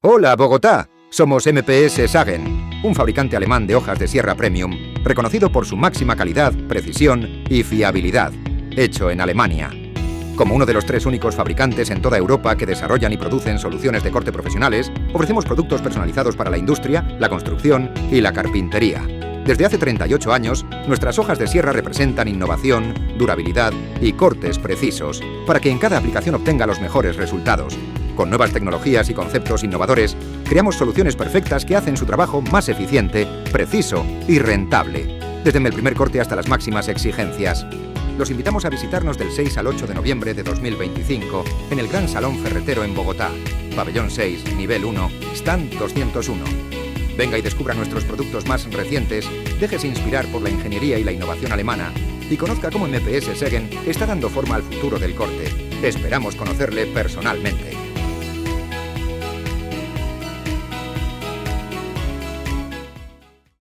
Hola, Bogotá. Somos MPS Sägen, un fabricante alemán de hojas de sierra premium, reconocido por su máxima calidad, precisión y fiabilidad. Hecho en Alemania. Como uno de los 3 únicos fabricantes en toda Europa que desarrollan y producen soluciones de corte profesionales, ofrecemos productos personalizados para la industria, la construcción y la carpintería. Desde hace 38 años, nuestras hojas de sierra representan innovación, durabilidad y cortes precisos, para que en cada aplicación obtenga los mejores resultados. Con nuevas tecnologías y conceptos innovadores, creamos soluciones perfectas que hacen su trabajo más eficiente, preciso y rentable, desde el primer corte hasta las máximas exigencias. Los invitamos a visitarnos del 6 al 8 de noviembre de 2025 en el Gran Salón Ferretero en Bogotá, pabellón 6, nivel 1, stand 201. Venga y descubra nuestros productos más recientes, déjese inspirar por la ingeniería y la innovación alemana y conozca cómo MPS Sägen está dando forma al futuro del corte. Esperamos conocerle personalmente.